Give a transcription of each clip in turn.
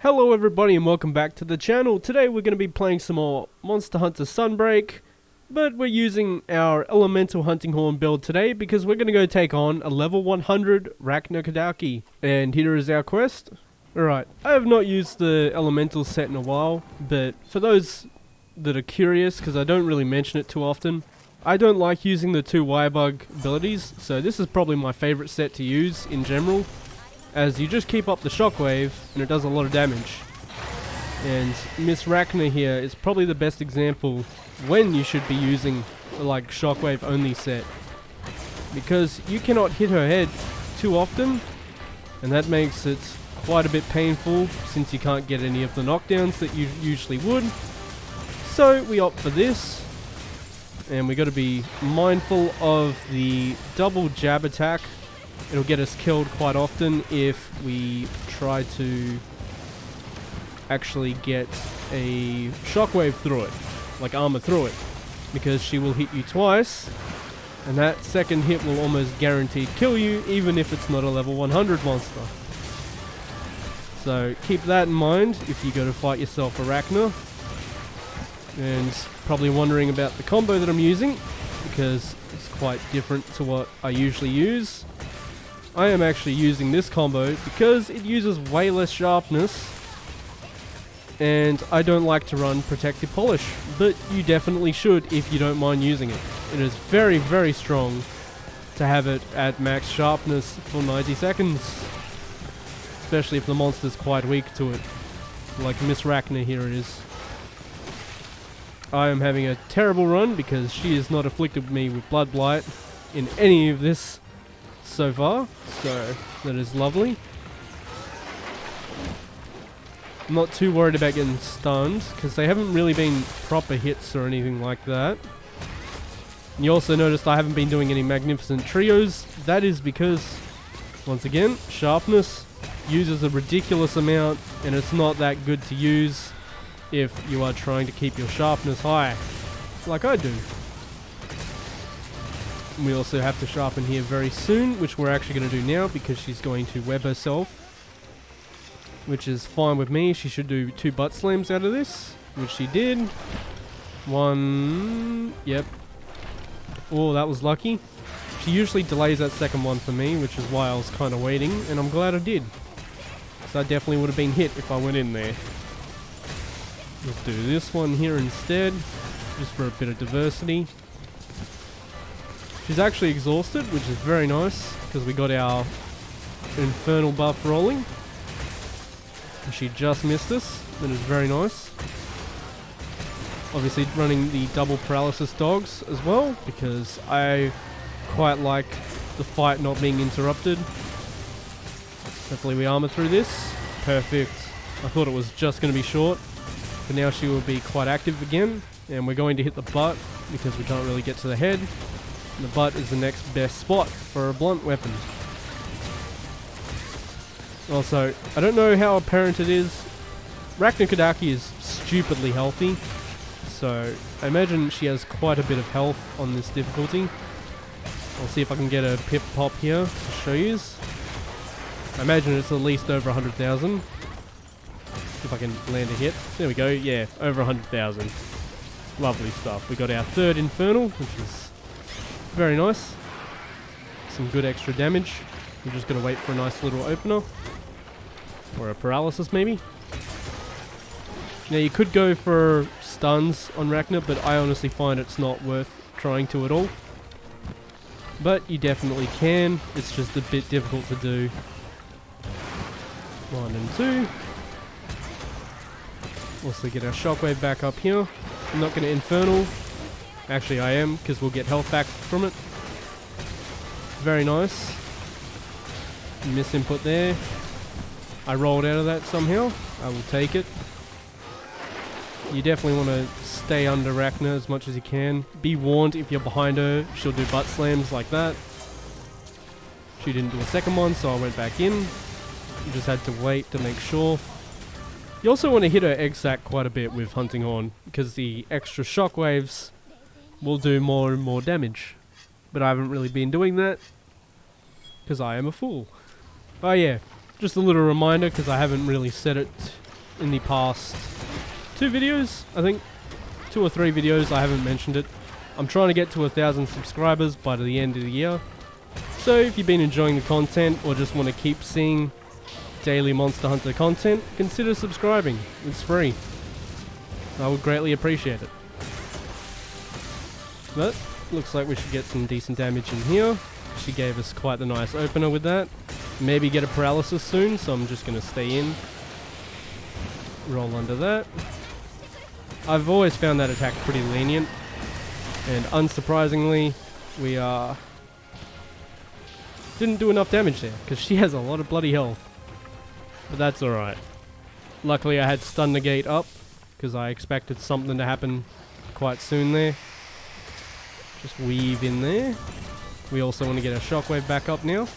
Hello everybody and welcome back to the channel. Today we're going to be playing some more Monster Hunter Sunbreak, but we're using our elemental hunting horn build today because we're going to go take on a level 100 Rakna Kadaki. And here is our quest. Alright, I have not used the elemental set in a while, but for those that are curious, because I don't really mention it too often, I don't like using the two wirebug abilities, so this is probably my favourite set to use in general, as you just keep up the shockwave and it does a lot of damage. And Miss Rakna here is probably the best example when you should be using the shockwave only set, because you cannot hit her head too often, and that makes it quite a bit painful since you can't get any of the knockdowns that you usually would. So we opt for this, and we got to be mindful of the double jab attack. It'll get us killed quite often if we try to actually get a shockwave through it, like armor through it, because she will hit you twice, and that second hit will almost guaranteed kill you, even if it's not a level 100 monster. So keep that in mind if you go to fight yourself a Rakna. And probably wondering about the combo that I'm using, because it's quite different to what I usually use. I am actually using this combo because it uses way less sharpness, and I don't like to run protective polish, but you definitely should if you don't mind using it. It is very, very strong to have it at max sharpness for 90 seconds, especially if the monster's quite weak to it, like Miss Rakna here it is. I am having a terrible run because she has not afflicted me with blood blight in any of this so far, so that is lovely. I'm not too worried about getting stunned because they haven't really been proper hits or anything like that. And you also noticed I haven't been doing any magnificent trios. That is because, once again, sharpness uses a ridiculous amount, and it's not that good to use if you are trying to keep your sharpness high, like I do. We also have to sharpen here very soon, which we're actually going to do now because she's going to web herself, which is fine with me. She should do 2 butt slams out of this, which she did. One, yep. Oh, that was lucky. She usually delays that second one for me, which is why I was kind of waiting, and I'm glad I did, because I definitely would have been hit if I went in there. Let's do this one here instead, just for a bit of diversity. She's actually exhausted, which is very nice, because we got our infernal buff rolling. And she just missed us. That is very nice. Obviously running the double paralysis dogs as well, because I quite like the fight not being interrupted. Hopefully we armor through this. Perfect. I thought it was just going to be short, but now she will be quite active again. And we're going to hit the butt, because we can't really get to the head. The butt is the next best spot for a blunt weapon. Also, I don't know how apparent it is, Rakna Kadaki is stupidly healthy, so I imagine she has quite a bit of health on this difficulty. I'll see if I can get a pip pop here to show you. I imagine it's at least over 100,000. If I can land a hit. There we go, yeah, over 100,000. Lovely stuff. We got our third Infernal, which is very nice. Some good extra damage. We're just going to wait for a nice little opener. Or a paralysis maybe. Now you could go for stuns on Rakna, but I honestly find it's not worth trying to at all. But you definitely can. It's just a bit difficult to do. 1 and 2. Also get our shockwave back up here. I'm not going to Infernal. Actually I am, because we'll get health back from it. Very nice. Miss input there. I rolled out of that somehow. I will take it. You definitely want to stay under Rakna as much as you can. Be warned, if you're behind her, she'll do butt slams like that. She didn't do a second one, so I went back in. You just had to wait to make sure. You also want to hit her egg sac quite a bit with Hunting Horn, because the extra shockwaves will do more and more damage. But I haven't really been doing that, because I am a fool. Oh yeah, just a little reminder, because I haven't really said it in the past 2 videos, I think. 2 or 3 videos, I haven't mentioned it. I'm trying to get to 1,000 subscribers by the end of the year. So if you've been enjoying the content or just want to keep seeing daily Monster Hunter content, consider subscribing. It's free. I would greatly appreciate it. But looks like we should get some decent damage in here. She gave us quite the nice opener with that. Maybe get a paralysis soon, so I'm just going to stay in. Roll under that. I've always found that attack pretty lenient. And unsurprisingly, we didn't do enough damage there, because she has a lot of bloody health. But that's alright. Luckily I had stun negate up, because I expected something to happen quite soon there. Just weave in there. We also want to get our shockwave back up now.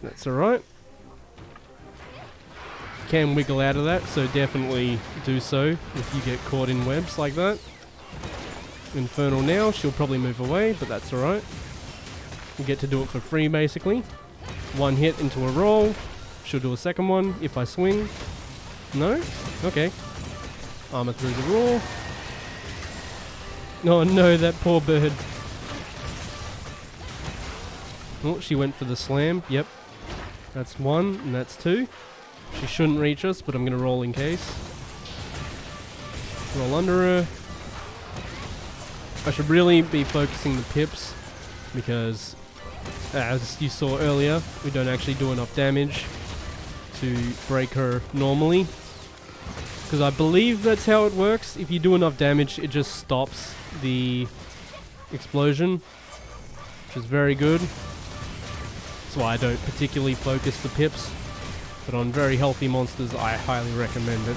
That's alright. Can wiggle out of that, so definitely do so if you get caught in webs like that. Infernal now, she'll probably move away, but that's alright. We get to do it for free basically. 1 hit into a roll. She'll do a second one if I swing. No? Okay. Armor through the roar. Oh no, that poor bird. Oh, she went for the slam. Yep. That's 1 and that's 2. She shouldn't reach us, but I'm going to roll in case. Roll under her. I should really be focusing the pips, because as you saw earlier, we don't actually do enough damage to break her normally. Because I believe that's how it works. If you do enough damage, it just stops the explosion, which is very good. That's why I don't particularly focus the pips. But on very healthy monsters, I highly recommend it.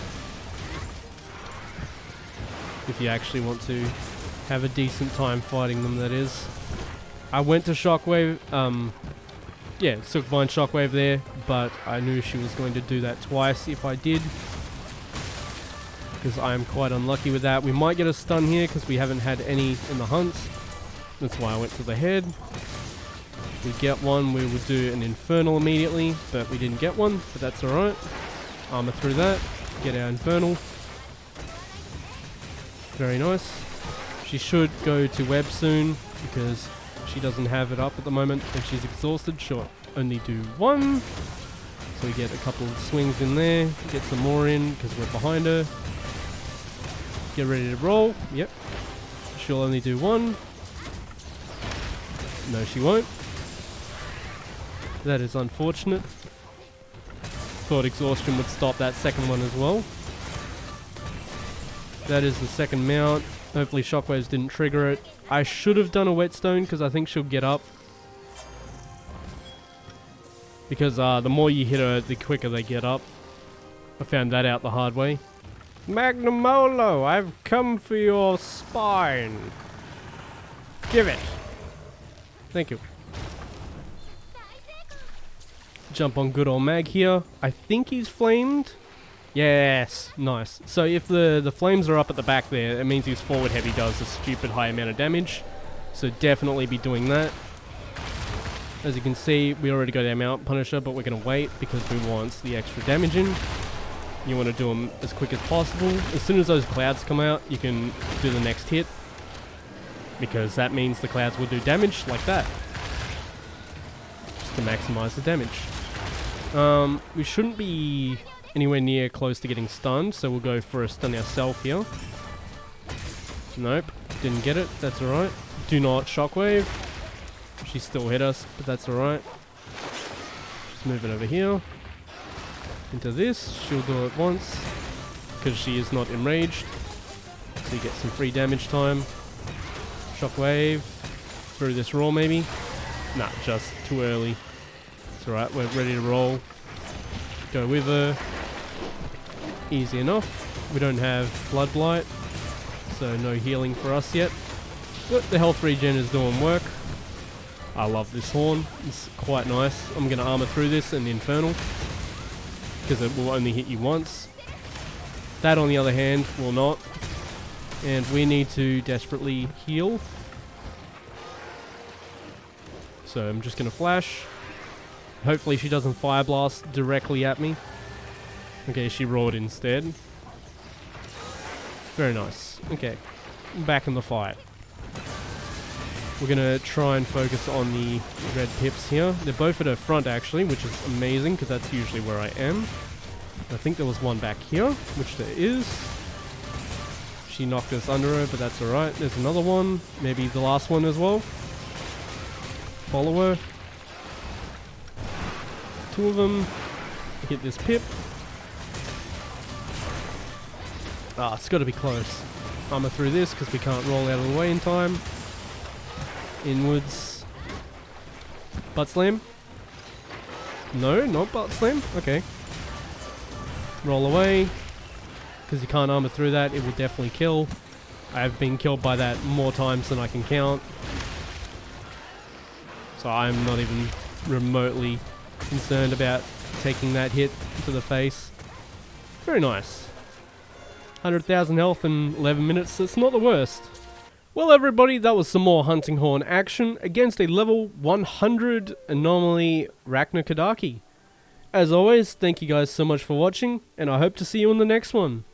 If you actually want to have a decent time fighting them, that is. I went to shockwave, yeah, Silkvine shockwave there, but I knew she was going to do that twice if I did. Because I am quite unlucky with that. We might get a stun here because we haven't had any in the hunts. That's why I went to the head. We get one, we would do an infernal immediately, but we didn't get one, but that's alright. Armor through that, get our infernal. Very nice. She should go to web soon, because she doesn't have it up at the moment, and she's exhausted. She'll only do 1. So we get a couple of swings in there, get some more in, because we're behind her. Get ready to roll, yep. She'll only do 1. No, she won't. That is unfortunate. Thought exhaustion would stop that second one as well. That is the second mount. Hopefully shockwaves didn't trigger it. I should have done a whetstone because I think she'll get up. Because the more you hit her, the quicker they get up. I found that out the hard way. Magnamolo, I've come for your spine. Give it. Thank you. Jump on good old Mag here. I think he's flamed. Yes, nice. So if the flames are up at the back there, it means his forward heavy does a stupid high amount of damage. So definitely be doing that. As you can see, we already got our Mount Punisher, but we're going to wait because we want the extra damage in. You want to do them as quick as possible. As soon as those clouds come out, you can do the next hit. Because that means the clouds will do damage like that. Just to maximize the damage. We shouldn't be anywhere near close to getting stunned, so we'll go for a stun ourselves here. Nope, didn't get it, that's alright. Do not shockwave. She still hit us, but that's alright. Just move it over here. Into this, she'll do it once, because she is not enraged. So you get some free damage time. Shockwave. Through this roll maybe. Nah, just too early. It's alright, we're ready to roll. Go with her. Easy enough. We don't have Blood Blight, so no healing for us yet. But the health regen is doing work. I love this horn. It's quite nice. I'm going to armor through this and Infernal, because it will only hit you once. That, on the other hand, will not. And we need to desperately heal. So I'm just going to flash. Hopefully she doesn't Fire Blast directly at me. Okay, she roared instead. Very nice. Okay, back in the fight. We're gonna try and focus on the red pips here. They're both at her front actually, which is amazing because that's usually where I am. I think there was one back here, which there is. She knocked us under her, but that's alright. There's another one. Maybe the last one as well. Follow her. Two of them. Hit this pip. Ah, it's got to be close. Armor through this because we can't roll out of the way in time. Inwards. Butt slam. No, not butt slam. Okay. Roll away. Because you can't armor through that, it will definitely kill. I have been killed by that more times than I can count. So I'm not even remotely concerned about taking that hit to the face. Very nice. 100,000 health in 11 minutes, that's not the worst. Well everybody, that was some more hunting horn action against a level 100 anomaly Rakna Kadaki. As always, thank you guys so much for watching, and I hope to see you in the next one.